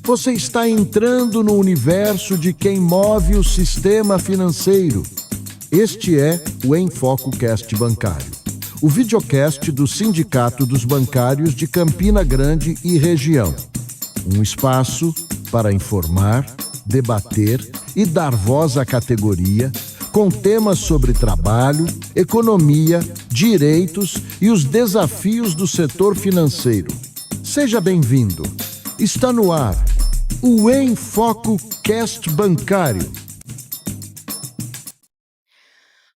Você está entrando no universo de quem move o sistema financeiro. Este é o EnfocoCast Bancário, o videocast do Sindicato dos Bancários de Campina Grande e região. Um espaço para informar, debater e dar voz à categoria, com temas sobre trabalho, economia, direitos e os desafios do setor financeiro. Seja bem-vindo. Está no ar o EnfocoCast Bancário.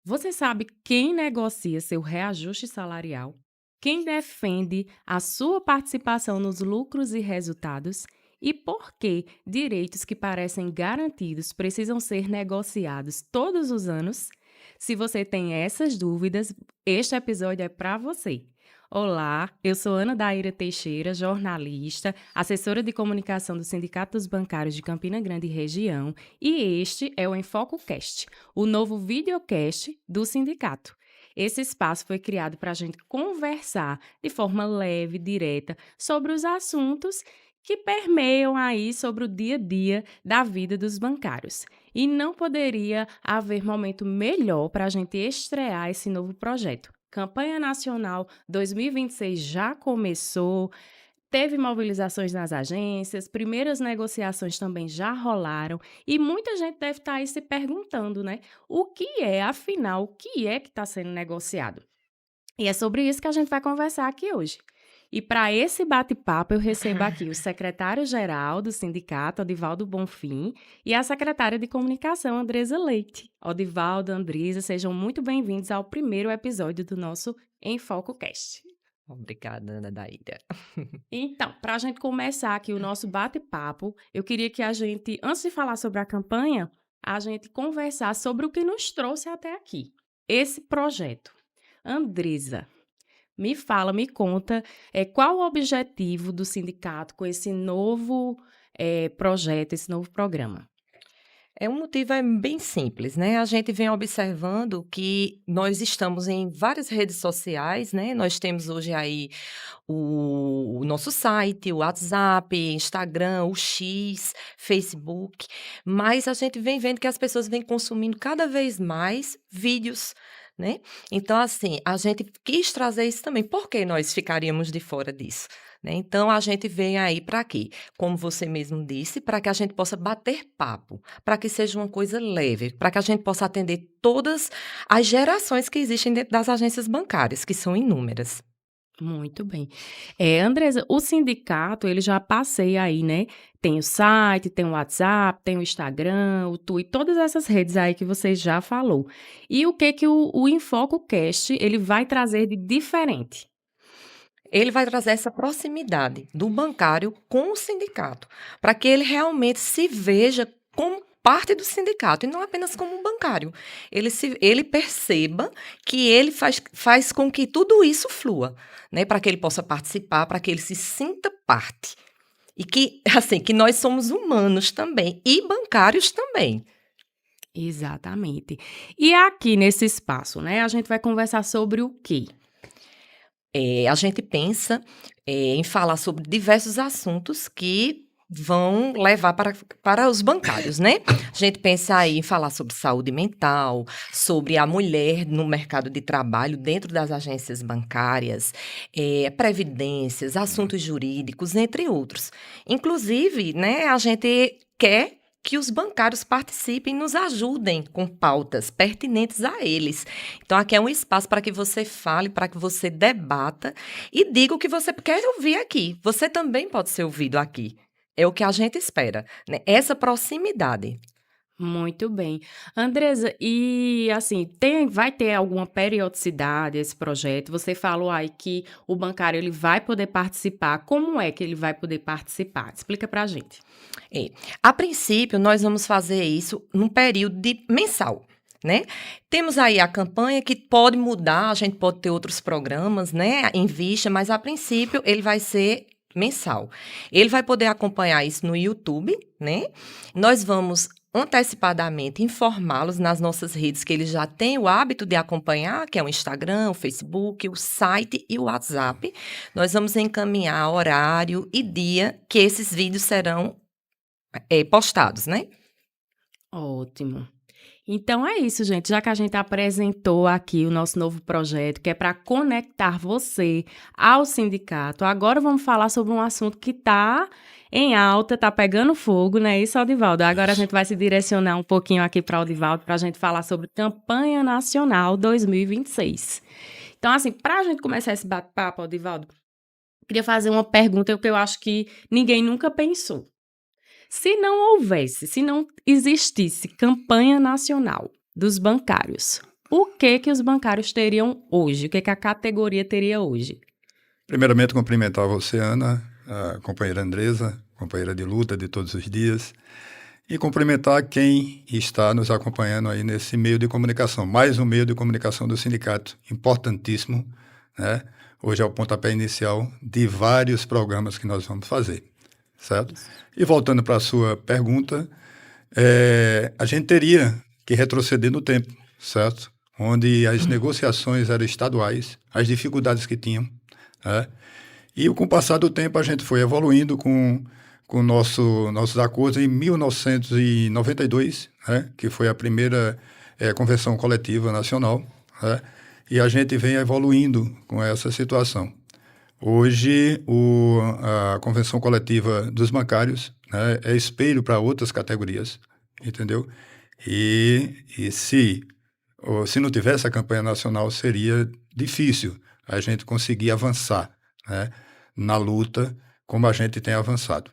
Você sabe quem negocia seu reajuste salarial? Quem defende a sua participação nos lucros e resultados? E por que direitos que parecem garantidos precisam ser negociados todos os anos? Se você tem essas dúvidas, este episódio é para você. Olá, eu sou Ana Daíra Teixeira, jornalista, assessora de comunicação do Sindicato dos Bancários de Campina Grande e região, e este é o EnfocoCast, o novo videocast do sindicato. Esse espaço foi criado para a gente conversar de forma leve, direta, sobre os assuntos que permeiam aí sobre o dia a dia da vida dos bancários. E não poderia haver momento melhor para a gente estrear esse novo projeto. Campanha Nacional 2026 já começou, teve mobilizações nas agências, primeiras negociações também já rolaram e muita gente deve estar aí se perguntando, né? Afinal, o que é que está sendo negociado? E é sobre isso que a gente vai conversar aqui hoje. E para esse bate-papo, eu recebo aqui o secretário-geral do sindicato, Odivaldo Bonfim, e a secretária de comunicação, Andresa Leite. Odivaldo, Andresa, sejam muito bem-vindos ao primeiro episódio do nosso EnfocoCast. Obrigada, Ana Daíra. Então, para a gente começar aqui o nosso bate-papo, eu queria que a gente, antes de falar sobre a campanha, a gente conversasse sobre o que nos trouxe até aqui, esse projeto. Andresa, me fala, me conta, qual o objetivo do sindicato com esse novo projeto, esse novo programa? O motivo é bem simples, né? A gente vem observando que nós estamos em várias redes sociais, né? Nós temos hoje aí o nosso site, o WhatsApp, Instagram, o X, Facebook, mas a gente vem vendo que as pessoas vêm consumindo cada vez mais vídeos, né? Então, assim, a gente quis trazer isso também. Por que nós ficaríamos de fora disso? Né? Então, a gente vem aí para quê? Como você mesmo disse, para que a gente possa bater papo, para que seja uma coisa leve, para que a gente possa atender todas as gerações que existem dentro das agências bancárias, que são inúmeras. Muito bem. Andresa, o sindicato, ele já passeia aí, né? Tem o site, tem o WhatsApp, tem o Instagram, o Twitter, todas essas redes aí que você já falou. E o que o EnfocoCast, ele vai trazer de diferente? Ele vai trazer essa proximidade do bancário com o sindicato, para que ele realmente se veja como parte do sindicato e não apenas como um bancário. Ele perceba que ele faz com que tudo isso flua, né, para que ele possa participar, para que ele se sinta parte. E que, assim, que nós somos humanos também e bancários também. Exatamente. E aqui nesse espaço, né, a gente vai conversar sobre o quê? A gente pensa em falar sobre diversos assuntos que vão levar para os bancários, né? A gente pensa aí em falar sobre saúde mental, sobre a mulher no mercado de trabalho dentro das agências bancárias, previdências, assuntos jurídicos, entre outros. Inclusive, né, a gente quer que os bancários participem e nos ajudem com pautas pertinentes a eles. Então, aqui é um espaço para que você fale, para que você debata e diga o que você quer ouvir aqui. Você também pode ser ouvido aqui. É o que a gente espera, né? Essa proximidade. Muito bem. Andresa, e assim, vai ter alguma periodicidade esse projeto? Você falou aí que o bancário ele vai poder participar. Como é que ele vai poder participar? Explica pra gente. A princípio, nós vamos fazer isso num período mensal, né? Temos aí a campanha que pode mudar, a gente pode ter outros programas, né, em vista, mas a princípio ele vai ser mensal. Ele vai poder acompanhar isso no YouTube, né? Nós vamos antecipadamente informá-los nas nossas redes que eles já têm o hábito de acompanhar, que é o Instagram, o Facebook, o site e o WhatsApp. Nós vamos encaminhar horário e dia que esses vídeos serão postados, né? Ótimo. Então é isso, gente. Já que a gente apresentou aqui o nosso novo projeto, que é para conectar você ao sindicato, agora vamos falar sobre um assunto que está em alta, está pegando fogo, né? Isso, Audivaldo. Agora a gente vai se direcionar um pouquinho aqui para o Audivaldo para a gente falar sobre Campanha Nacional 2026. Então, assim, para a gente começar esse bate-papo, Audivaldo, queria fazer uma pergunta que eu acho que ninguém nunca pensou. Se não existisse campanha nacional dos bancários, o que os bancários teriam hoje? O que a categoria teria hoje? Primeiramente, cumprimentar você, Ana, a companheira Andresa, companheira de luta de todos os dias, e cumprimentar quem está nos acompanhando aí nesse meio de comunicação, mais um meio de comunicação do sindicato, importantíssimo, né? Hoje é o pontapé inicial de vários programas que nós vamos fazer, certo? E voltando para a sua pergunta, a gente teria que retroceder no tempo, certo? Onde as negociações eram estaduais, as dificuldades que tinham, né? E com o passar do tempo a gente foi evoluindo com nossos acordos em 1992, né? Que foi a primeira convenção coletiva nacional, né? E a gente vem evoluindo com essa situação. Hoje, a convenção coletiva dos bancários, né, é espelho para outras categorias, entendeu? E se não tivesse a campanha nacional, seria difícil a gente conseguir avançar, né, na luta como a gente tem avançado.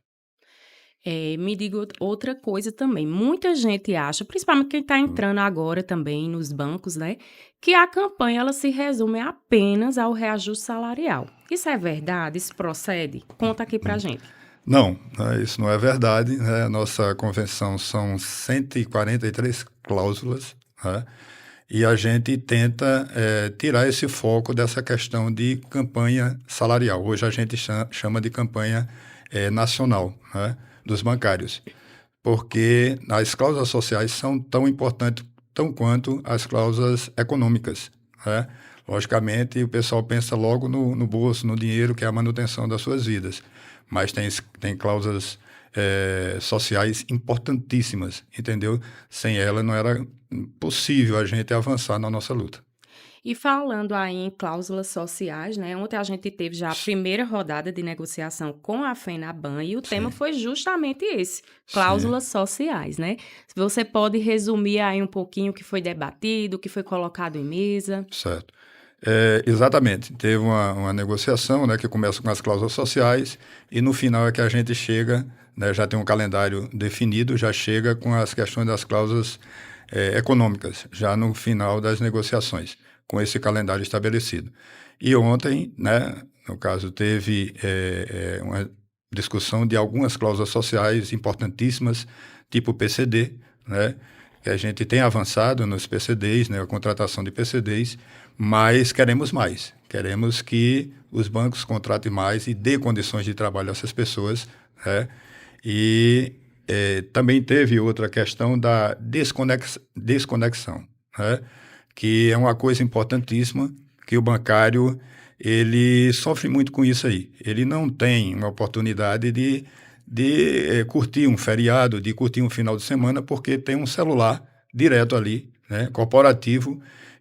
Me diga outra coisa também. Muita gente acha, principalmente quem está entrando agora também nos bancos, né, que a campanha ela se resume apenas ao reajuste salarial. Isso é verdade? Isso procede? Conta aqui pra gente. Não, né, isso não é verdade, né? A nossa convenção são 143 cláusulas, né? E a gente tenta tirar esse foco dessa questão de campanha salarial. Hoje a gente chama de campanha nacional, né, dos bancários, porque as cláusulas sociais são tão importantes tão quanto as cláusulas econômicas, né? Logicamente, o pessoal pensa logo no bolso, no dinheiro, que é a manutenção das suas vidas, mas tem cláusulas sociais importantíssimas, entendeu? Sem ela não era possível a gente avançar na nossa luta. E falando aí em cláusulas sociais, né? Ontem a gente teve já a primeira rodada de negociação com a FENABAN e o tema foi justamente esse, cláusulas sociais, né? Você pode resumir aí um pouquinho o que foi debatido, o que foi colocado em mesa? Certo. Exatamente. Teve uma negociação, né, que começa com as cláusulas sociais e no final é que a gente chega, né, já tem um calendário definido, já chega com as questões das cláusulas econômicas, já no final das negociações, com esse calendário estabelecido. E ontem, né, no caso, teve uma discussão de algumas cláusulas sociais importantíssimas, tipo o PCD, né, que a gente tem avançado nos PCDs, né, a contratação de PCDs, mas queremos mais. Queremos que os bancos contratem mais e dê condições de trabalho a essas pessoas, né? E também teve outra questão da desconexão, né? Que é uma coisa importantíssima, que o bancário ele sofre muito com isso aí. Ele não tem uma oportunidade de curtir um feriado, de curtir um final de semana, porque tem um celular direto ali, né, corporativo,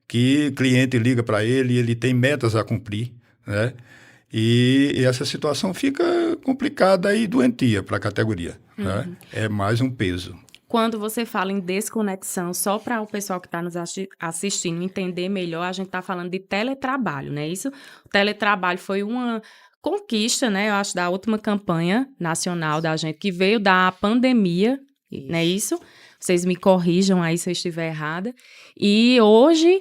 que cliente liga para ele, ele tem metas a cumprir, né? E essa situação fica complicada e doentia para a categoria, né? É mais um peso. Quando você fala em desconexão, só para o pessoal que está nos assistindo entender melhor, a gente está falando de teletrabalho, né? Isso, o teletrabalho foi uma conquista, né? Eu acho, da última campanha nacional da gente, que veio da pandemia, não é isso? Vocês me corrijam aí se eu estiver errada. E hoje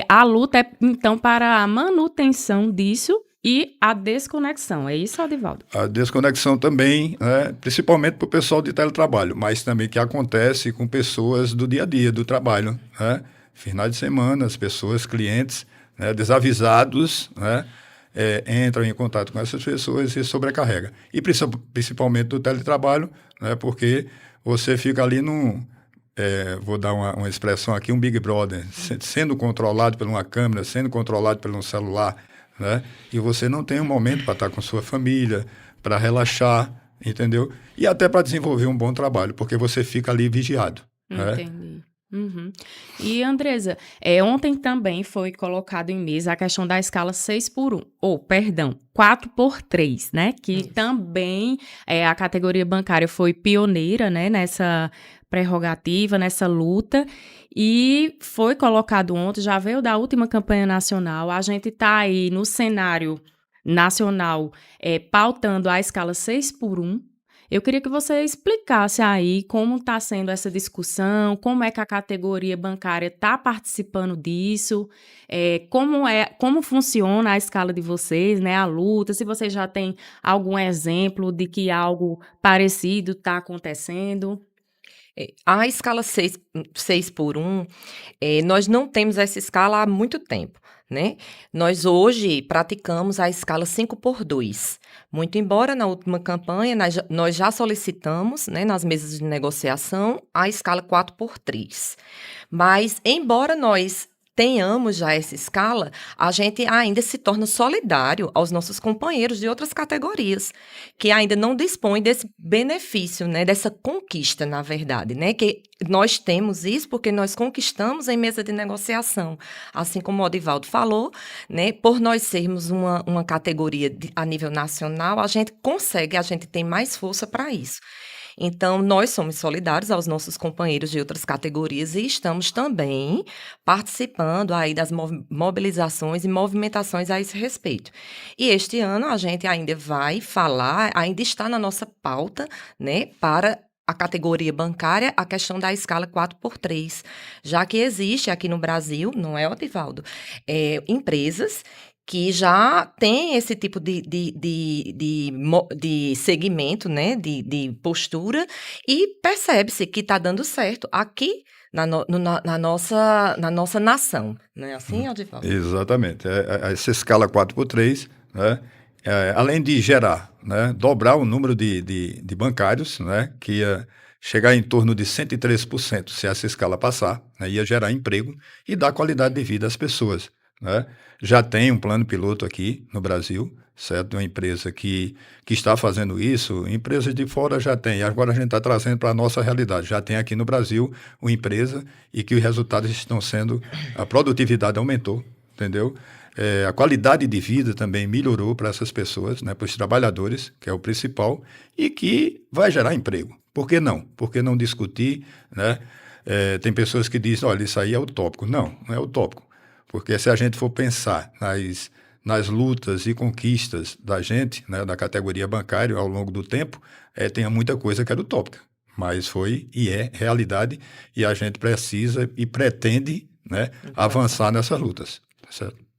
a luta é, então, para a manutenção disso e a desconexão. É isso, Audivaldo? A desconexão também, né, principalmente para o pessoal de teletrabalho, mas também que acontece com pessoas do dia a dia, do trabalho, né? Finais de semana, as pessoas, clientes, né, desavisados, né, entram em contato com essas pessoas e sobrecarrega. E principalmente do teletrabalho, né, porque você fica ali vou dar uma expressão aqui, um Big Brother, sendo controlado por uma câmera, sendo controlado por um celular, né? E você não tem um momento para estar com sua família, para relaxar, entendeu? E até para desenvolver um bom trabalho, porque você fica ali vigiado, né? Entendi. Uhum. E, Andresa, ontem também foi colocado em mesa a questão da escala 6x1, ou, perdão, 4x3, né? Que Isso. também a categoria bancária foi pioneira, né, nessa prerrogativa, nessa luta, e foi colocado ontem, já veio da última campanha nacional, a gente está aí no cenário nacional pautando a escala 6x1. Eu queria que você explicasse aí como está sendo essa discussão, como é que a categoria bancária está participando disso, como funciona a escala de vocês, né, a luta, se você já tem algum exemplo de que algo parecido está acontecendo. A escala 6x1, nós não temos essa escala há muito tempo, né? Nós hoje praticamos a escala 5x2. Muito embora na última campanha nós já solicitamos, né, nas mesas de negociação, a escala 4x3. Mas, embora nós tenhamos já essa escala, a gente ainda se torna solidário aos nossos companheiros de outras categorias, que ainda não dispõem desse benefício, né, dessa conquista, na verdade, né, que nós temos isso porque nós conquistamos em mesa de negociação, assim como o Odivaldo falou, né, por nós sermos uma categoria a nível nacional, a gente tem mais força para isso. Então, nós somos solidários aos nossos companheiros de outras categorias e estamos também participando aí das mobilizações e movimentações a esse respeito. E este ano a gente ainda vai falar, ainda está na nossa pauta, né, para a categoria bancária, a questão da escala 4x3, já que existe aqui no Brasil, não é, Odivaldo, empresas que já tem esse tipo de segmento, né, de postura, e percebe-se que está dando certo aqui na nossa nação. Não é assim, Odivaldo? Exatamente. Essa escala 4x3, né, além de gerar, né, dobrar o número de bancários, né, que ia chegar em torno de 103% se essa escala passar, né, ia gerar emprego e dar qualidade de vida às pessoas, né? Já tem um plano piloto aqui no Brasil, certo? Uma empresa que está fazendo isso, empresas de fora já tem, agora a gente está trazendo para a nossa realidade. Já tem aqui no Brasil uma empresa e que os resultados estão sendo, a produtividade aumentou, entendeu? A qualidade de vida também melhorou para essas pessoas, né, para os trabalhadores, que é o principal, e que vai gerar emprego. Por que não? Por que não discutir, né? Tem pessoas que dizem, olha, isso aí é utópico. Não, não é utópico. Porque se a gente for pensar nas lutas e conquistas da gente, né, da categoria bancária ao longo do tempo, tem muita coisa que era utópica. Mas foi e é realidade, e a gente precisa e pretende, né, avançar nessas lutas. Tá certo?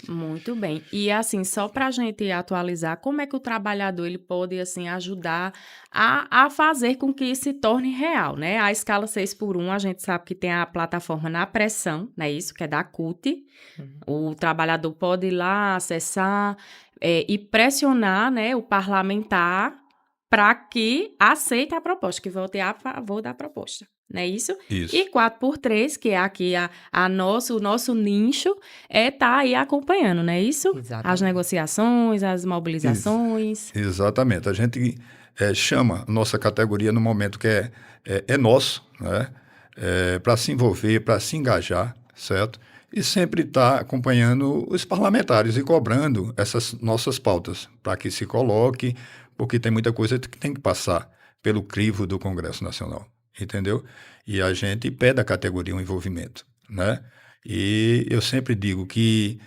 Muito bem. E assim, só para a gente atualizar, como é que o trabalhador ele pode assim ajudar a fazer com que isso se torne real, né? A escala 6x1, a gente sabe que tem a plataforma Na Pressão, né? Isso que é da CUT. O trabalhador pode ir lá acessar e pressionar, né, o parlamentar para que aceite a proposta, que vote a favor da proposta. Não é isso? Isso. E 4x3, que é aqui o nosso nicho, tá aí acompanhando, não é isso? Exatamente. As negociações, as mobilizações. Exatamente. A gente chama nossa categoria no momento que é nosso, né? Para se envolver, para se engajar, certo? E sempre estar acompanhando os parlamentares e cobrando essas nossas pautas, para que se coloque, porque tem muita coisa que tem que passar pelo crivo do Congresso Nacional. Entendeu? E a gente pede à categoria um envolvimento, né? E eu sempre digo que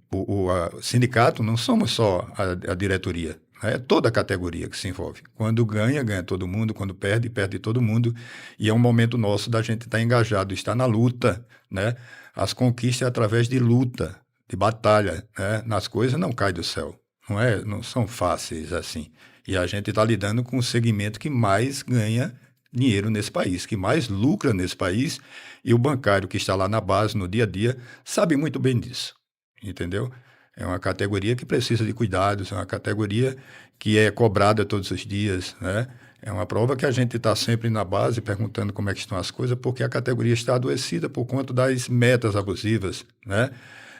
o sindicato não somos só a diretoria, né? É toda a categoria que se envolve. Quando ganha, ganha todo mundo, quando perde, perde todo mundo, e é um momento nosso da gente estar engajado, estar na luta, né? As conquistas é através de luta, de batalha, né? Nas coisas não cai do céu, não são fáceis assim. E a gente está lidando com o segmento que mais ganha dinheiro nesse país, que mais lucra nesse país, e o bancário que está lá na base, no dia a dia, sabe muito bem disso, entendeu? É uma categoria que precisa de cuidados, é uma categoria que é cobrada todos os dias, né? É uma prova que a gente está sempre na base perguntando como é que estão as coisas, porque a categoria está adoecida por conta das metas abusivas, né?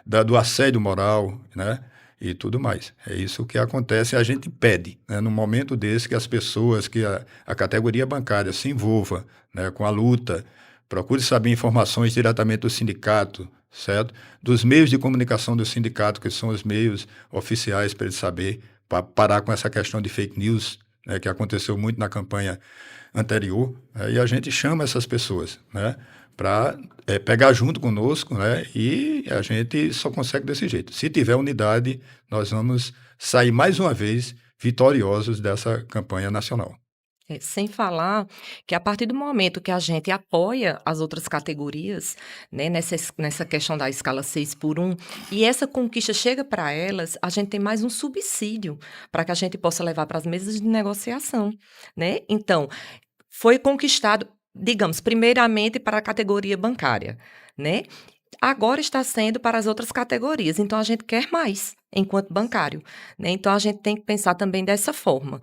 Do assédio moral, né? e tudo mais. É isso que acontece, a gente pede, né, no momento desse, que as pessoas, que a categoria bancária se envolva, né, com a luta, procure saber informações diretamente do sindicato, certo? Dos meios de comunicação do sindicato, que são os meios oficiais para ele saber, para parar com essa questão de fake news, né, que aconteceu muito na campanha anterior, né, e a gente chama essas pessoas, né, para pegar junto conosco, né, e a gente só consegue desse jeito. Se tiver unidade, nós vamos sair mais uma vez vitoriosos dessa campanha nacional. Sem falar que a partir do momento que a gente apoia as outras categorias, né, nessa questão da escala 6x1, e essa conquista chega para elas, a gente tem mais um subsídio para que a gente possa levar para as mesas de negociação, né? Então, foi conquistado, digamos, primeiramente para a categoria bancária, né? Agora está sendo para as outras categorias, então a gente quer mais enquanto bancário, né? Então a gente tem que pensar também dessa forma.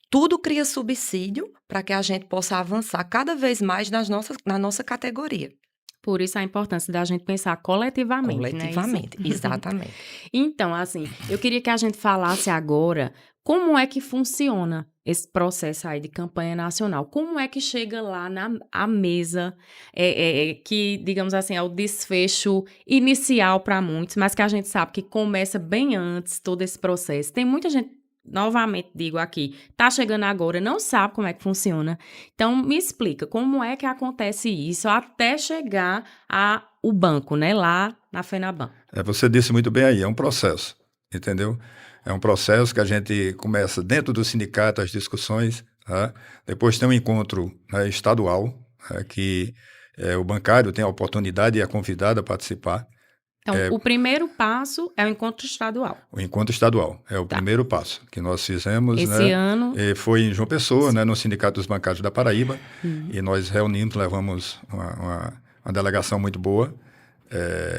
Tudo cria subsídio para que a gente possa avançar cada vez mais na nossa categoria. Por isso a importância da gente pensar coletivamente, né? Coletivamente, exatamente. Então, assim, eu queria que a gente falasse agora como é que funciona esse processo aí de campanha nacional. Como é que chega lá à mesa, que, digamos assim, é o desfecho inicial para muitos, mas que a gente sabe que começa bem antes todo esse processo. Tem muita gente, novamente digo aqui, tá chegando agora, não sabe como é que funciona. Então, me explica, como é que acontece isso até chegar ao banco, né, lá na FENABAN? Você disse muito bem aí, é um processo, entendeu? É um processo que a gente começa dentro do sindicato, as discussões, tá? Depois tem um encontro, né, estadual, que o bancário tem a oportunidade e é convidado a participar. Então, o primeiro passo é o encontro estadual. O encontro estadual é o primeiro passo que nós fizemos. Esse né, ano... Foi em João Pessoa, né, no Sindicato dos Bancários da Paraíba, e nós reunimos, levamos uma delegação muito boa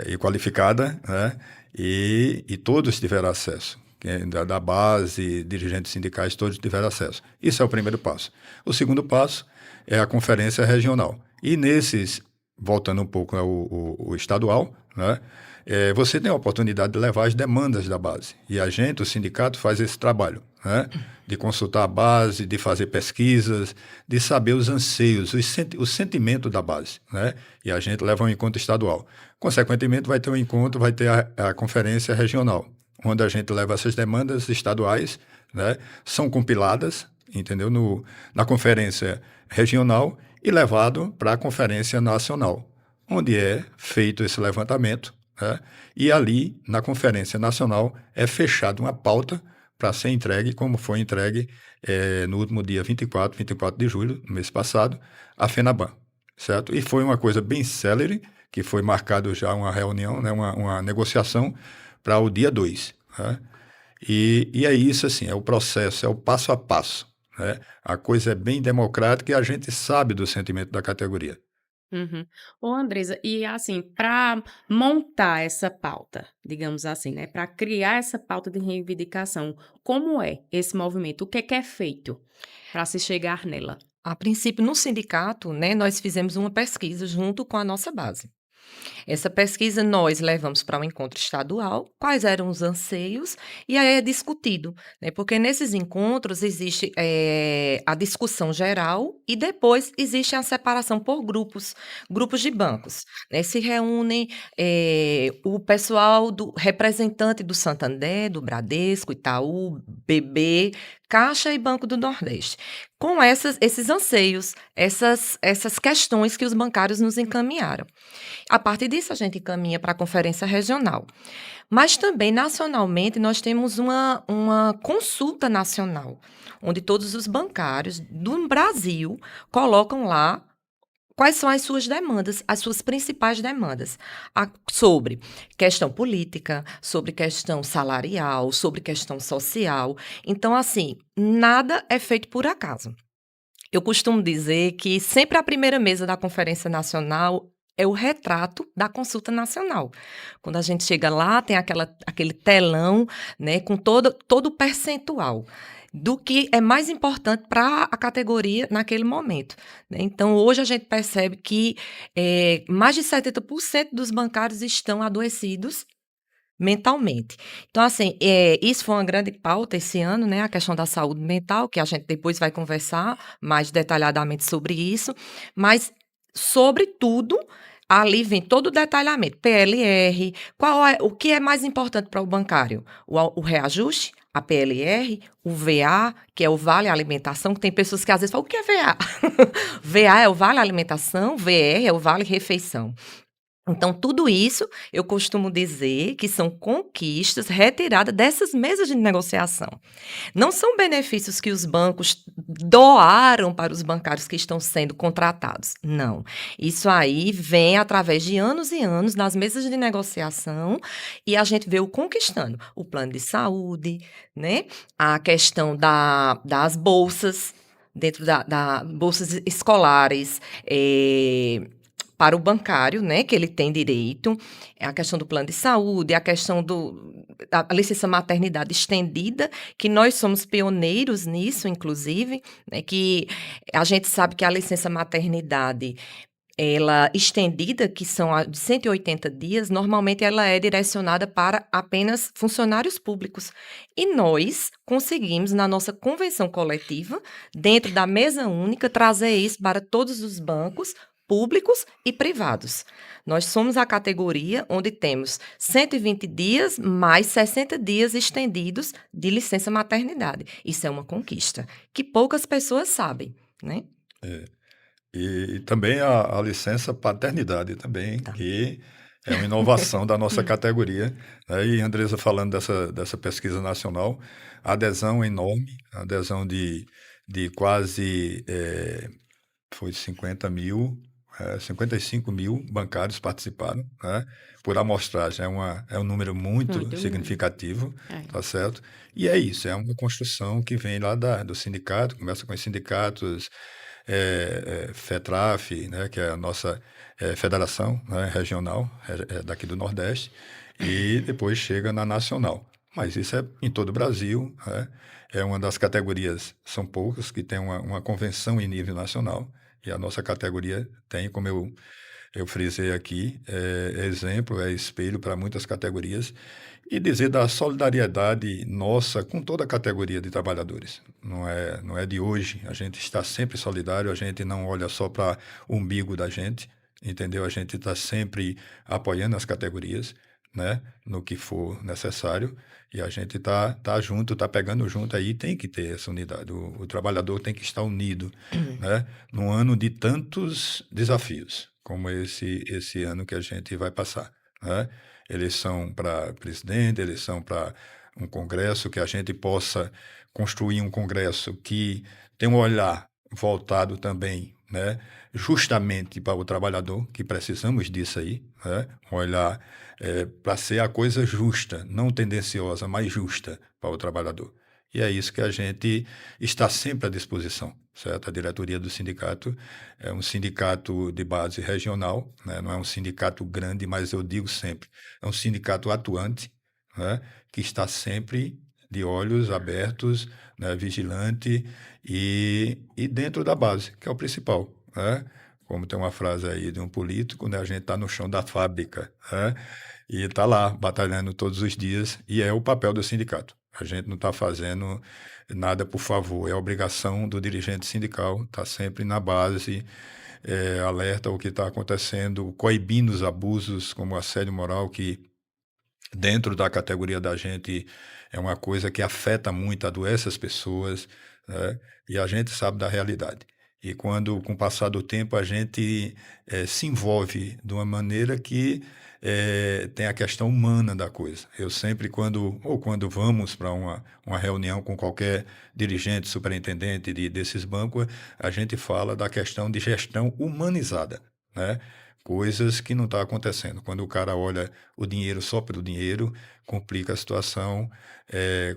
e qualificada, né, e todos tiveram acesso. Da base, dirigentes sindicais, todos tiveram acesso. Isso é o primeiro passo. O segundo passo é a conferência regional. E nesses, voltando um pouco ao estadual, né, você tem a oportunidade de levar as demandas da base. E a gente, o sindicato, faz esse trabalho, né, de consultar a base, de fazer pesquisas, de saber os anseios, o sentimento da base, né, e a gente leva um encontro estadual. Consequentemente, vai ter um encontro, vai ter a conferência regional, onde a gente leva essas demandas estaduais, né, são compiladas, entendeu, na conferência regional e levado para a conferência nacional, onde é feito esse levantamento, né, e ali, na conferência nacional, é fechada uma pauta para ser entregue, como foi entregue no último dia 24 de julho, no mês passado, à FENABAN, certo? E foi uma coisa bem célere, que foi marcado já uma reunião, né, uma negociação, para o dia 2. Né? E é isso, assim, é o processo, é o passo a passo. Né? A coisa é bem democrática e a gente sabe do sentimento da categoria. Uhum. Ô, Andresa, e assim, para montar essa pauta, digamos assim, né, para criar essa pauta de reivindicação, como é esse movimento? O que é feito para se chegar nela? A princípio, no sindicato, né, nós fizemos uma pesquisa junto com a nossa base. Essa pesquisa nós levamos para um encontro estadual, quais eram os anseios, e aí é discutido, né? Porque nesses encontros existe a discussão geral e depois existe a separação por grupos de bancos, né? Se reúnem o pessoal representante do Santander, do Bradesco, Itaú, BB, Caixa e Banco do Nordeste, com esses anseios, essas questões que os bancários nos encaminharam. A partir disso, a gente encaminha para a conferência regional. Mas também, nacionalmente, nós temos uma consulta nacional, onde todos os bancários do Brasil colocam lá quais são as suas demandas, as suas principais demandas, sobre questão política, sobre questão salarial, sobre questão social. Então, assim, nada é feito por acaso. Eu costumo dizer que sempre a primeira mesa da Conferência Nacional é o retrato da consulta nacional. Quando a gente chega lá, tem aquele telão, né, com todo o percentual do que é mais importante para a categoria naquele momento. Né? Então, hoje a gente percebe que mais de 70% dos bancários estão adoecidos, mentalmente. Então, assim, isso foi uma grande pauta esse ano, né? A questão da saúde mental, que a gente depois vai conversar mais detalhadamente sobre isso, mas, sobretudo, ali vem todo o detalhamento, PLR, o que é mais importante para o bancário? O reajuste, a PLR, o VA, que é o Vale Alimentação, que tem pessoas que às vezes falam, o que é VA? VA é o Vale Alimentação, VR é o Vale Refeição. Então, tudo isso, eu costumo dizer que são conquistas retiradas dessas mesas de negociação. Não são benefícios que os bancos doaram para os bancários que estão sendo contratados. Não. Isso aí vem através de anos e anos nas mesas de negociação e a gente veio conquistando o plano de saúde, né? A questão das bolsas, dentro da bolsas escolares, para o bancário, né, que ele tem direito, a questão do plano de saúde, a questão da licença maternidade estendida, que nós somos pioneiros nisso, inclusive, né, que a gente sabe que a licença maternidade, ela estendida, que são de 180 dias, normalmente ela é direcionada para apenas funcionários públicos. E nós conseguimos, na nossa convenção coletiva, dentro da mesa única, trazer isso para todos os bancos, públicos e privados. Nós somos a categoria onde temos 120 dias mais 60 dias estendidos de licença maternidade. Isso é uma conquista que poucas pessoas sabem, né? E também a licença paternidade também, que é uma inovação da nossa categoria, né? E Andresa falando dessa pesquisa nacional, a adesão é enorme, a adesão de quase foi 55 mil bancários participaram, né? Por amostragem, é um número muito significativo, tá certo? E é isso, é uma construção que vem lá do sindicato, começa com os sindicatos, FETRAF, né, que é a nossa federação, né, regional, daqui do Nordeste, e depois chega na nacional. Mas isso é em todo o Brasil, né? É uma das categorias, são poucas, que tem uma convenção em nível nacional, e a nossa categoria tem, como eu frisei aqui, é exemplo, é espelho para muitas categorias, e dizer da solidariedade nossa com toda a categoria de trabalhadores. Não é de hoje, a gente está sempre solidário, a gente não olha só para o umbigo da gente, entendeu? A gente está sempre apoiando as categorias, né, no que for necessário, e a gente tá junto, tá pegando junto aí, tem que ter essa unidade, o trabalhador tem que estar unido, né, num ano de tantos desafios, como esse ano que a gente vai passar, né? Eleição para presidente, eleição para um congresso, que a gente possa construir um congresso que tem um olhar voltado também, né, justamente para o trabalhador, que precisamos disso aí, né? Um olhar para ser a coisa justa, não tendenciosa, mas justa para o trabalhador. E é isso que a gente está sempre à disposição, certo? A diretoria do sindicato é um sindicato de base regional, né? Não é um sindicato grande, mas eu digo sempre, é um sindicato atuante, né? Que está sempre de olhos abertos, né? Vigilante e dentro da base, que é o principal, né? Como tem uma frase aí de um político, né? A gente está no chão da fábrica, né? E está lá, batalhando todos os dias, e é o papel do sindicato. A gente não está fazendo nada por favor, é a obrigação do dirigente sindical estar sempre na base, alerta ao que está acontecendo, coibindo os abusos, como o assédio moral, que dentro da categoria da gente é uma coisa que afeta muito, adoece as pessoas, né? E a gente sabe da realidade. E quando, com o passar do tempo, a gente se envolve de uma maneira que tem a questão humana da coisa. Eu sempre, quando vamos para uma reunião com qualquer dirigente, superintendente desses bancos, a gente fala da questão de gestão humanizada, né? Coisas que não estão acontecendo. Quando o cara olha o dinheiro só pelo dinheiro, complica a situação,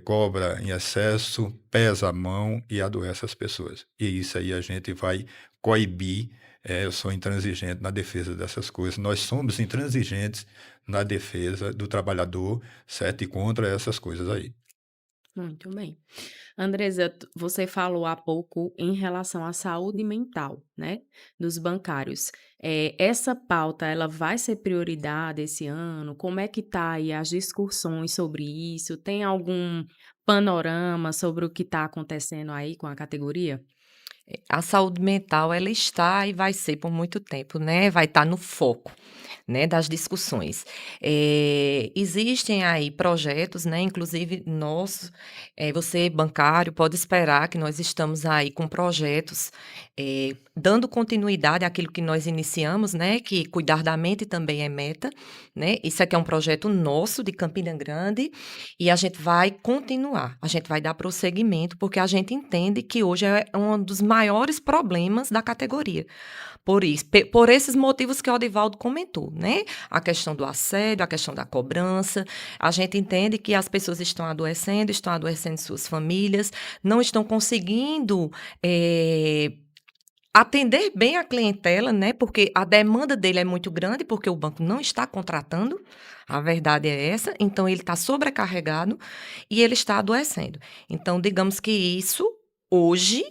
cobra em excesso, pesa a mão e adoece as pessoas. E isso aí a gente vai coibir. Eu sou intransigente na defesa dessas coisas. Nós somos intransigentes na defesa do trabalhar, certo? E contra essas coisas aí. Muito bem. Andresa, você falou há pouco em relação à saúde mental, né, dos bancários. Essa pauta, ela vai ser prioridade esse ano? Como é que tá aí as discussões sobre isso? Tem algum panorama sobre o que está acontecendo aí com a categoria? A saúde mental, ela está e vai ser por muito tempo, né? Vai estar no foco, né, das discussões. Existem aí projetos, né, inclusive nossos, você bancário pode esperar que nós estamos aí com projetos, dando continuidade àquilo que nós iniciamos, né, que cuidar da mente também é meta, né? Isso aqui é um projeto nosso de Campina Grande e a gente vai continuar, a gente vai dar prosseguimento, porque a gente entende que hoje é um dos maiores problemas da categoria. Por isso, por esses motivos que o Odivaldo comentou, né? A questão do assédio, a questão da cobrança. A gente entende que as pessoas estão adoecendo suas famílias, não estão conseguindo atender bem a clientela, né? Porque a demanda dele é muito grande, porque o banco não está contratando. A verdade é essa. Então, ele está sobrecarregado e ele está adoecendo. Então, digamos que isso, hoje,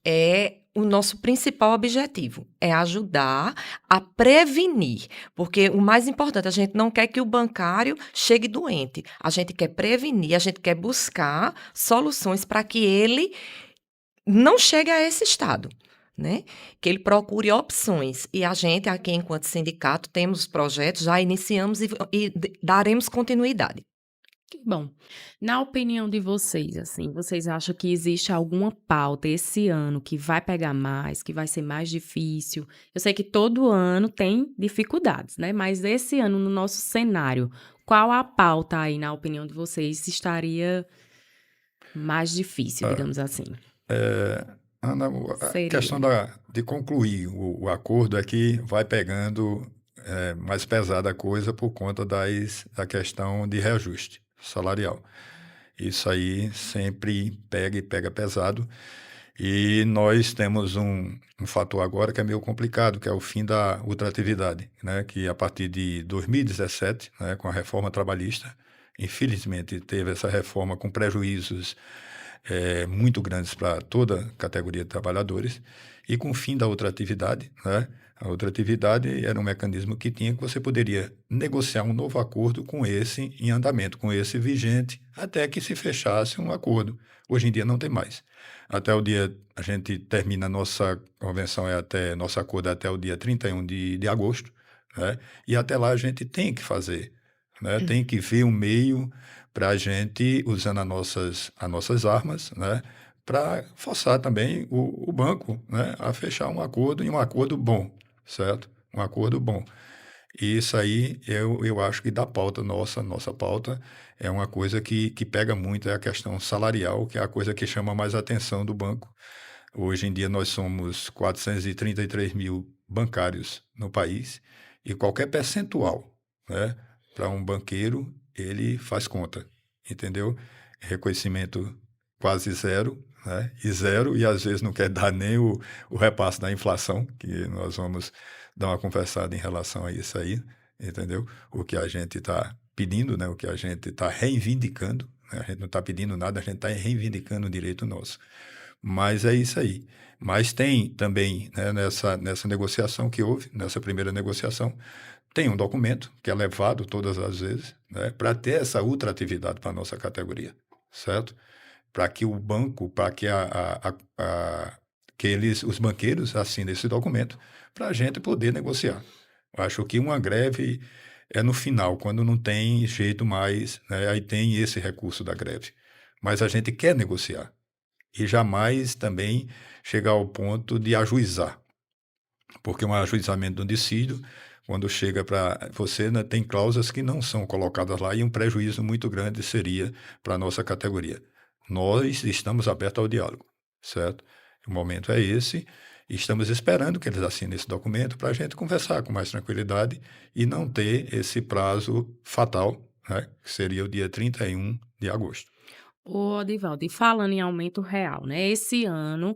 é o nosso principal objetivo, é ajudar a prevenir, porque o mais importante, a gente não quer que o bancário chegue doente, a gente quer prevenir, a gente quer buscar soluções para que ele não chegue a esse estado, né? Que ele procure opções. E a gente, aqui, enquanto sindicato, temos projetos, já iniciamos e daremos continuidade. Que bom. Na opinião de vocês, assim, vocês acham que existe alguma pauta esse ano que vai pegar mais, que vai ser mais difícil? Eu sei que todo ano tem dificuldades, né? Mas esse ano, no nosso cenário, qual a pauta aí, na opinião de vocês, estaria mais difícil, Ah, digamos assim? Ana, a Seria. questão de concluir o acordo é que vai pegando mais pesada a coisa por conta da questão de reajuste salarial. Isso aí sempre pega e pega pesado. E nós temos um fator agora que é meio complicado, que é o fim da ultratividade, né? Que a partir de 2017, né, com a reforma trabalhista, infelizmente teve essa reforma com prejuízos muito grandes para toda a categoria de trabalhadores, e com o fim da outra atividade, né? A outra atividade era um mecanismo que tinha que você poderia negociar um novo acordo com esse em andamento, com esse vigente, até que se fechasse um acordo. Hoje em dia não tem mais. Até o dia, a gente termina a nossa convenção, nosso acordo é até o dia 31 de agosto, né? E até lá a gente tem que fazer, né? Tem que ver um meio para a gente, usando as nossas armas, né, para forçar também o banco, né, a fechar um acordo e um acordo bom, certo? Um acordo bom. E isso aí eu acho que da pauta nossa pauta é uma coisa que pega muito, é a questão salarial, que é a coisa que chama mais a atenção do banco. Hoje em dia nós somos 433 mil bancários no país e qualquer percentual, né, para um banqueiro, ele faz conta, entendeu? Reconhecimento quase zero, né? E zero, e às vezes não quer dar nem o repasse da inflação, que nós vamos dar uma conversada em relação a isso aí, entendeu? O que a gente está pedindo, né? O que a gente está reivindicando, né? A gente não está pedindo nada, a gente está reivindicando um direito nosso. Mas é isso aí. Mas tem também, né, nessa negociação que houve, nessa primeira negociação, tem um documento que é levado todas as vezes, né, para ter essa ultratividade para a nossa categoria, certo? Para que o banco, para que, que os banqueiros assinem esse documento, para a gente poder negociar. Eu acho que uma greve é no final, quando não tem jeito mais, né, aí tem esse recurso da greve. Mas a gente quer negociar e jamais também chegar ao ponto de ajuizar, porque um ajuizamento do dissídio, quando chega para você, né, tem cláusulas que não são colocadas lá e um prejuízo muito grande seria para a nossa categoria. Nós estamos abertos ao diálogo, certo? O momento é esse, e estamos esperando que eles assinem esse documento para a gente conversar com mais tranquilidade e não ter esse prazo fatal, né, que seria o dia 31 de agosto. Ô, Odivaldo, e falando em aumento real, né? Esse ano,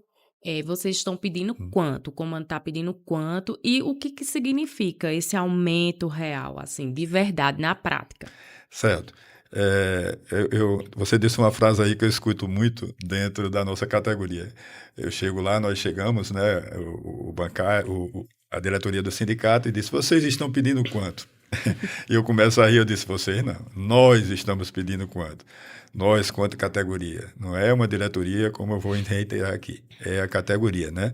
vocês estão pedindo quanto? O comando está pedindo quanto? E o que que significa esse aumento real, assim, de verdade, na prática? Certo. Você disse uma frase aí que eu escuto muito dentro da nossa categoria. Eu chego lá, nós chegamos, né, o bancário, a diretoria do sindicato e disse, vocês estão pedindo quanto? E eu começo a rir, eu disse, vocês não, nós estamos pedindo quanto? Nós, quanto categoria. Não é uma diretoria, como eu vou reiterar aqui, é a categoria, né?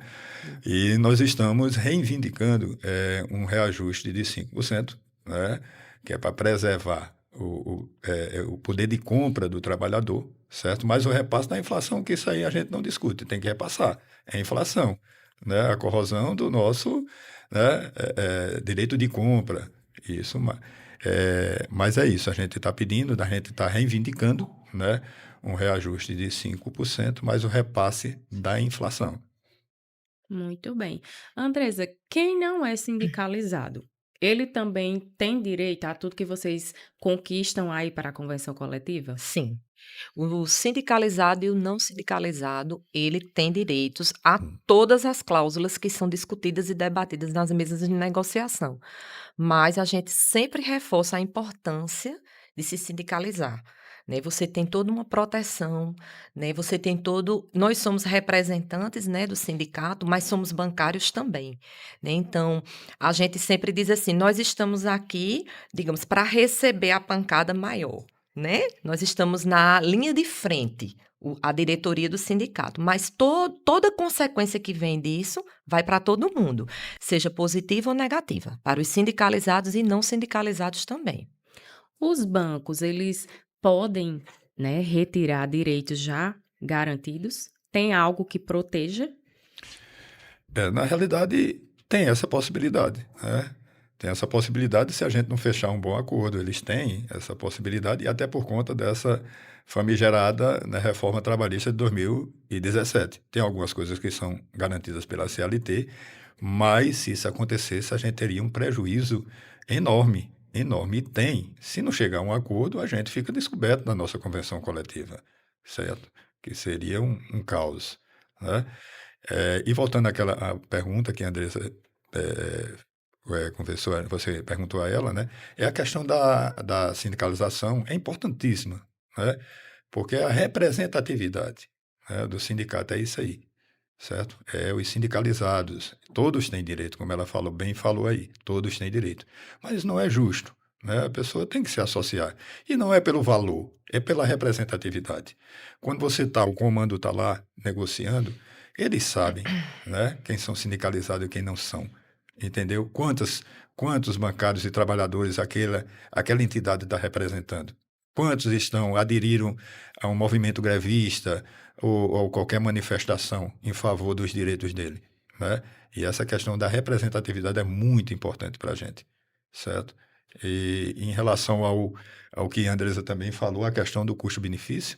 E nós estamos reivindicando um reajuste de 5%, né? Que é para preservar o poder de compra do trabalhador, certo? Mas o repasse da inflação, que isso aí a gente não discute, tem que repassar. É a inflação, né? A corrosão do nosso, né, direito de compra. Isso, mas é isso, a gente está pedindo, a gente está reivindicando, né, um reajuste de 5%, mais o repasse da inflação. Muito bem. Andresa, quem não é sindicalizado, ele também tem direito a tudo que vocês conquistam aí para a convenção coletiva? Sim. O sindicalizado e o não sindicalizado, ele tem direitos a todas as cláusulas que são discutidas e debatidas nas mesas de negociação. Mas a gente sempre reforça a importância de se sindicalizar, né? Você tem toda uma proteção, né? Você tem todo. Nós somos representantes, né, do sindicato, mas somos bancários também, né? Então, a gente sempre diz assim: nós estamos aqui, digamos, para receber a pancada maior, né? Nós estamos na linha de frente, a diretoria do sindicato, mas toda consequência que vem disso vai para todo mundo, seja positiva ou negativa, para os sindicalizados e não sindicalizados também. Os bancos, eles podem, né, retirar direitos já garantidos? Tem algo que proteja? Na realidade, tem essa possibilidade, né? Tem essa possibilidade se a gente não fechar um bom acordo. Eles têm essa possibilidade, e até por conta dessa famigerada, né, reforma trabalhista de 2017. Tem algumas coisas que são garantidas pela CLT, mas se isso acontecesse, a gente teria um prejuízo enorme, enorme. E tem. Se não chegar a um acordo, a gente fica descoberto na nossa convenção coletiva, certo? Que seria um caos, né? E voltando à pergunta que a Andressa conversou, você perguntou a ela, né? É a questão da sindicalização, é importantíssima, né? Porque a representatividade, né, do sindicato é isso aí, certo? É os sindicalizados, todos têm direito, como ela falou bem, falou aí, todos têm direito. Mas não é justo, né? A pessoa tem que se associar. E não é pelo valor, é pela representatividade. Quando o comando está lá negociando, eles sabem, né, quem são sindicalizados e quem não são. Entendeu? Quantos bancários e trabalhadores aquela entidade está representando? Quantos aderiram a um movimento grevista ou qualquer manifestação em favor dos direitos dele, né? E essa questão da representatividade é muito importante para a gente, certo? E em relação ao que a Andresa também falou, a questão do custo-benefício,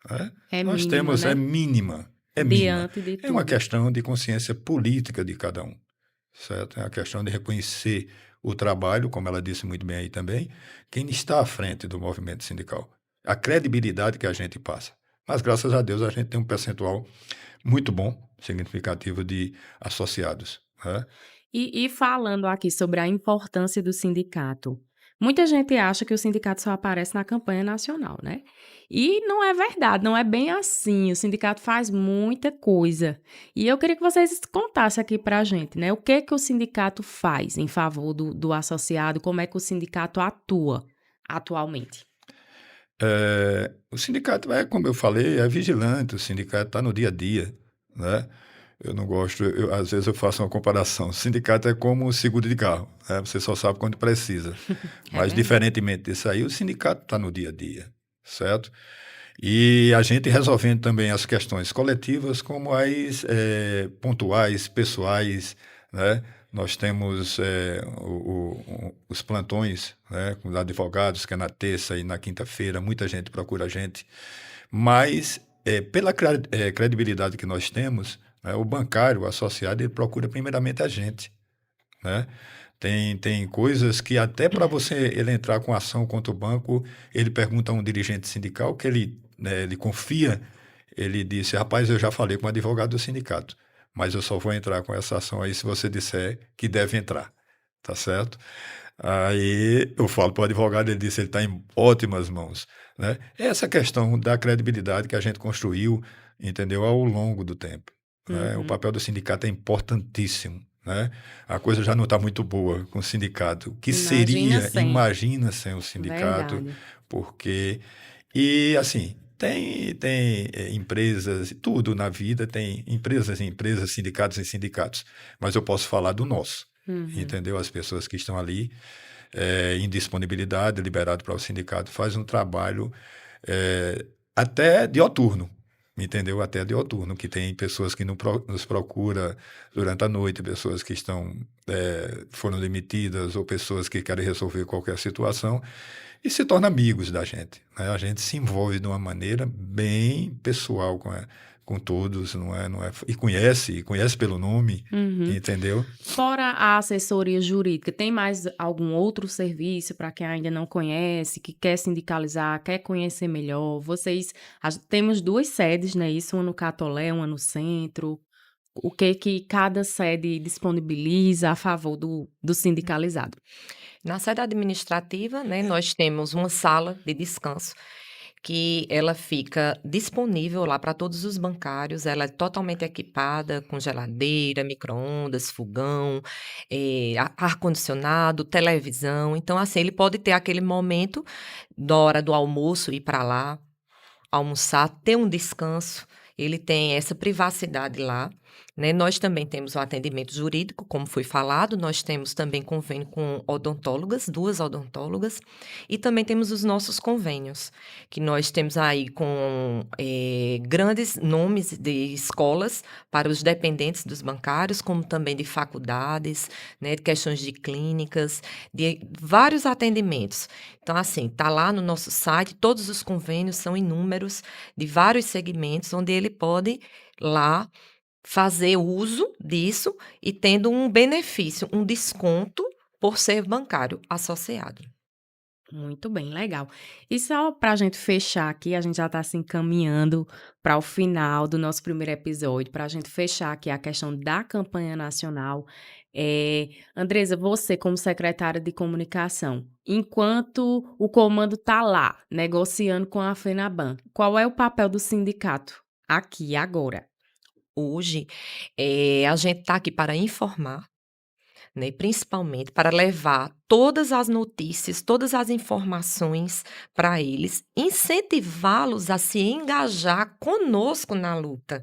né? Nós Mínima, temos, né? é mínima. É mínima. Diante de É uma tudo. questão de consciência política de cada um, certo? É uma questão de reconhecer o trabalho, como ela disse muito bem aí também, quem está à frente do movimento sindical, a credibilidade que a gente passa. Mas, graças a Deus, a gente tem um percentual muito bom, significativo de associados, né? E falando aqui sobre a importância do sindicato, muita gente acha que o sindicato só aparece na campanha nacional, né? E não é verdade, não é bem assim. O sindicato faz muita coisa. E eu queria que vocês contassem aqui pra gente, né? O que o sindicato faz em favor do associado, como é que o sindicato atua atualmente? O sindicato como eu falei, é vigilante, o sindicato está no dia a dia, né? Eu não gosto, às vezes eu faço uma comparação. O sindicato é como o seguro de carro, né? Você só sabe quando precisa. Mas, verdade. diferentemente disso aí, o sindicato está no dia a dia, certo? E a gente resolvendo também as questões coletivas como as pontuais, pessoais, né? Nós temos os plantões, né, com os advogados, que é na terça e na quinta-feira, muita gente procura a gente. Mas, pela credibilidade que nós temos, né, o bancário, o associado, ele procura primeiramente a gente, né? Tem coisas que até para ele entrar com ação contra o banco, ele pergunta a um dirigente sindical que ele confia, ele disse, rapaz, eu já falei com o advogado do sindicato, mas eu só vou entrar com essa ação aí se você disser que deve entrar, tá certo? Aí eu falo para o advogado, ele disse, ele está em ótimas mãos, né? Essa questão da credibilidade que a gente construiu, entendeu, ao longo do tempo, né? O papel do sindicato é importantíssimo, né? A coisa já não está muito boa com o sindicato. O que Imagina seria, sem. imagina, sem o sindicato, Verdade. porque... E, assim, tem empresas, tudo na vida tem empresas e empresas, sindicatos e sindicatos, mas eu posso falar do nosso, entendeu? As pessoas que estão ali em disponibilidade, liberado para o sindicato, faz um trabalho até diuturno, entendeu? Até diuturno, que tem pessoas que nos procuram durante a noite, pessoas que foram demitidas ou pessoas que querem resolver qualquer situação e se tornam amigos da gente, né? A gente se envolve de uma maneira bem pessoal com todos, não é? E conhece pelo nome, entendeu? Fora a assessoria jurídica, tem mais algum outro serviço para quem ainda não conhece, que quer sindicalizar, quer conhecer melhor? Temos 2 sedes, né? Isso, uma no Catolé, uma no centro. O que cada sede disponibiliza a favor do sindicalizado? Na sede administrativa, né, nós temos uma sala de descanso que ela fica disponível lá para todos os bancários. Ela é totalmente equipada com geladeira, micro-ondas, fogão, ar-condicionado, televisão. Então, assim, ele pode ter aquele momento da hora do almoço, ir para lá, almoçar, ter um descanso. Ele tem essa privacidade lá, né? Nós também temos o atendimento jurídico, como foi falado, nós temos também convênio com odontólogas, 2 odontólogas, e também temos os nossos convênios, que nós temos aí com grandes nomes de escolas para os dependentes dos bancários, como também de faculdades, né, de questões de clínicas, de vários atendimentos. Então, assim, está lá no nosso site, todos os convênios são inúmeros, de vários segmentos, onde ele pode lá fazer uso disso e tendo um benefício, um desconto por ser bancário associado. Muito bem, legal. E só para a gente fechar aqui, a gente já está se encaminhando para o final do nosso primeiro episódio, para a gente fechar aqui a questão da campanha nacional. Andresa, você como secretária de comunicação, enquanto o comando está lá, negociando com a FENABAN, qual é o papel do sindicato aqui, agora? Hoje, a gente está aqui para informar, né, principalmente para levar todas as notícias, todas as informações para eles, incentivá-los a se engajar conosco na luta,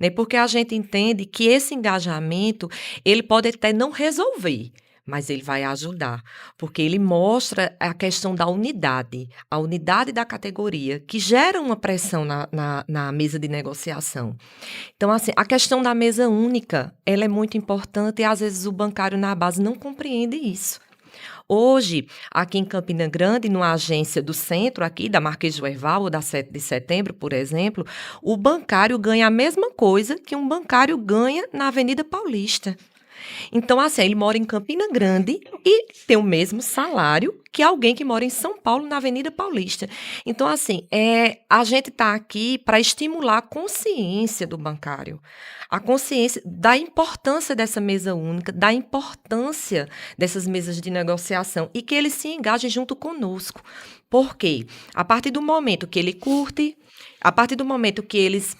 né? Porque a gente entende que esse engajamento, ele pode até não resolver, mas ele vai ajudar, porque ele mostra a questão da unidade, a unidade da categoria, que gera uma pressão na mesa de negociação. Então, assim, a questão da mesa única, ela é muito importante e, às vezes, o bancário na base não compreende isso. Hoje, aqui em Campina Grande, numa agência do centro aqui, da Marquês de Herval ou da 7 de setembro, por exemplo, o bancário ganha a mesma coisa que um bancário ganha na Avenida Paulista. Então, assim, ele mora em Campina Grande e tem o mesmo salário que alguém que mora em São Paulo, na Avenida Paulista. Então, assim, a gente está aqui para estimular a consciência do bancário, a consciência da importância dessa mesa única, da importância dessas mesas de negociação e que ele se engaje junto conosco. Por quê? A partir do momento que ele curte, a partir do momento que eles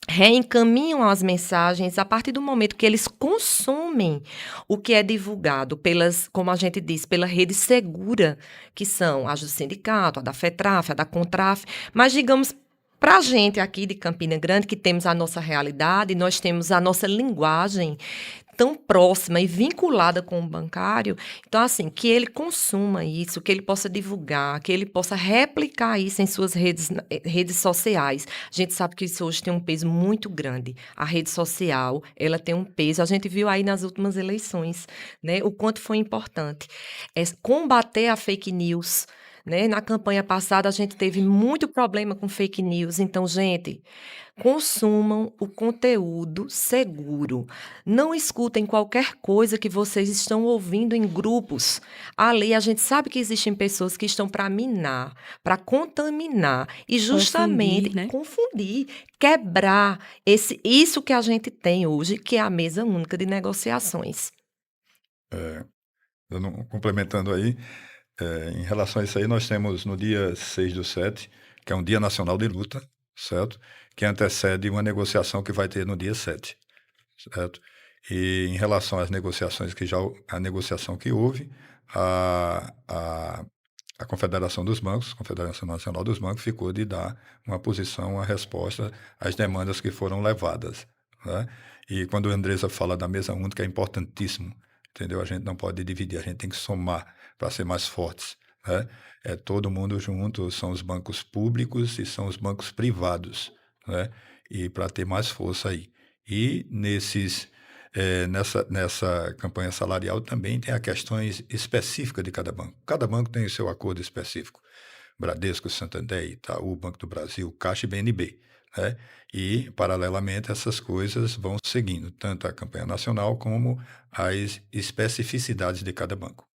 reencaminham as mensagens, a partir do momento que eles consomem o que é divulgado como a gente diz, pela rede segura, que são as do sindicato, a da FETRAF, a da CONTRAF, mas digamos, para a gente aqui de Campina Grande, que temos a nossa realidade, nós temos a nossa linguagem tão próxima e vinculada com o bancário, então, assim, que ele consuma isso, que ele possa divulgar, que ele possa replicar isso em suas redes sociais. A gente sabe que isso hoje tem um peso muito grande. A rede social, ela tem um peso, a gente viu aí nas últimas eleições, né, o quanto foi importante. Combater a fake news, né? Na campanha passada, a gente teve muito problema com fake news. Então, gente, consumam o conteúdo seguro. Não escutem qualquer coisa que vocês estão ouvindo em grupos. Ali, a gente sabe que existem pessoas que estão para minar, para contaminar e justamente confundir, quebrar isso que a gente tem hoje, que é a mesa única de negociações. Complementando aí, Em relação a isso aí, nós temos no dia 6/7, que é um dia nacional de luta, certo? Que antecede uma negociação que vai ter no dia 7, certo? E em relação às negociações a negociação que houve, a, a, a Confederação dos Bancos, Confederação Nacional dos Bancos, ficou de dar uma posição, uma resposta às demandas que foram levadas, né? E quando a Andresa fala da mesa única, é importantíssimo, entendeu? A gente não pode dividir, a gente tem que somar para ser mais fortes, né? É todo mundo junto, são os bancos públicos e são os bancos privados, né? E para ter mais força aí. E nessa campanha salarial também tem as questões específicas de cada banco. Cada banco tem o seu acordo específico. Bradesco, Santander, Itaú, Banco do Brasil, Caixa e BNB, né? E, paralelamente, essas coisas vão seguindo, tanto a campanha nacional como as especificidades de cada banco.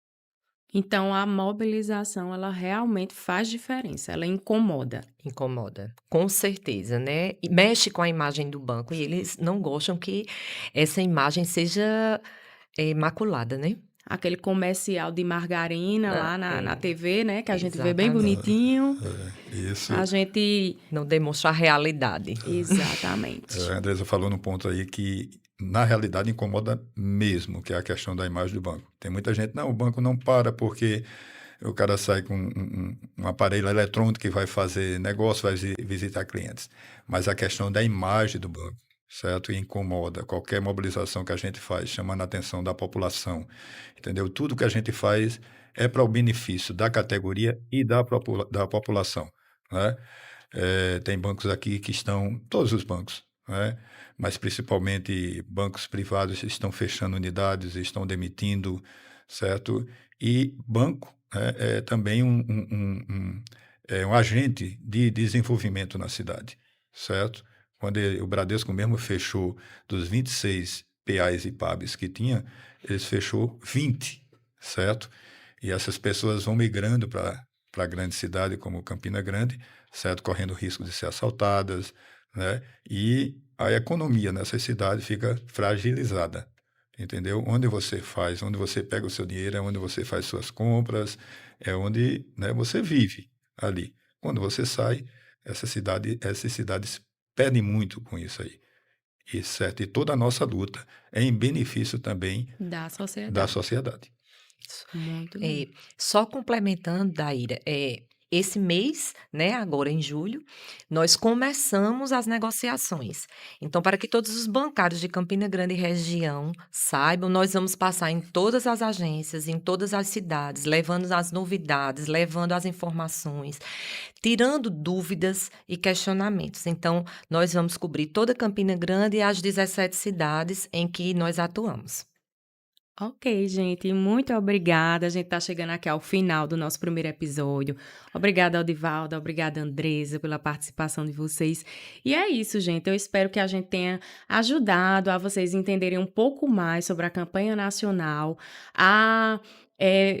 Então, a mobilização, ela realmente faz diferença, ela incomoda. Incomoda, com certeza, né? E mexe com a imagem do banco e eles não gostam que essa imagem seja maculada, né? Aquele comercial de margarina lá na TV, né? Que a gente vê bem Exatamente. bonitinho. Isso, A gente. Não demonstra a realidade. Exatamente. a Andresa falou num ponto aí que, na realidade, incomoda mesmo, que é a questão da imagem do banco. Tem muita gente, não, o banco não para porque o cara sai com um aparelho eletrônico que vai fazer negócio, vai visitar clientes. Mas a questão da imagem do banco, certo? E incomoda qualquer mobilização que a gente faz, chamando a atenção da população, entendeu? Tudo que a gente faz é para o benefício da categoria e da população, né? Tem bancos aqui que estão, todos os bancos, né? Mas principalmente bancos privados estão fechando unidades, estão demitindo, certo? E banco é também um agente de desenvolvimento na cidade, certo? Quando o Bradesco mesmo fechou dos 26 PAs e PABs que tinha, eles fechou 20, certo? E essas pessoas vão migrando para a grande cidade como Campina Grande, certo? Correndo risco de ser assaltadas, né? E a economia nessas cidades fica fragilizada, entendeu? Onde você pega o seu dinheiro, é onde você faz suas compras, é onde, né, você vive ali. Quando você sai, essas cidades perdem muito com isso aí. E, certo? E toda a nossa luta é em benefício também Da da sociedade. sociedade. Muito bem. Só complementando, Daíra, esse mês, né, agora em julho, nós começamos as negociações. Então, para que todos os bancários de Campina Grande e região saibam, nós vamos passar em todas as agências, em todas as cidades, levando as novidades, levando as informações, tirando dúvidas e questionamentos. Então, nós vamos cobrir toda Campina Grande e as 17 cidades em que nós atuamos. Ok, gente, muito obrigada. A gente está chegando aqui ao final do nosso primeiro episódio. Obrigada, Aldivalda, obrigada, Andresa, pela participação de vocês. E é isso, gente. Eu espero que a gente tenha ajudado a vocês entenderem um pouco mais sobre a campanha nacional, a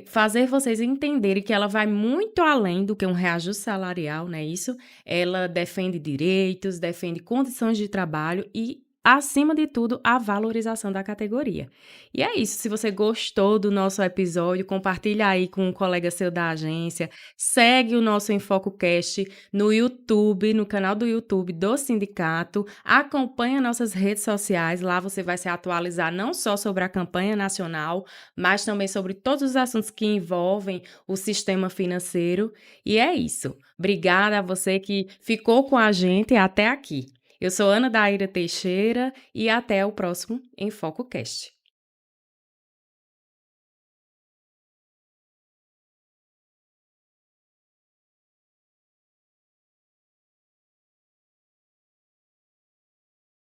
fazer vocês entenderem que ela vai muito além do que um reajuste salarial, não é isso? Ela defende direitos, defende condições de trabalho e, acima de tudo, a valorização da categoria. E é isso, se você gostou do nosso episódio, compartilha aí com um colega seu da agência, segue o nosso EnfocoCast no YouTube, no canal do YouTube do sindicato, acompanha nossas redes sociais, lá você vai se atualizar não só sobre a campanha nacional, mas também sobre todos os assuntos que envolvem o sistema financeiro. E é isso, obrigada a você que ficou com a gente até aqui. Eu sou Ana Daíra Teixeira e até o próximo EnfocoCast.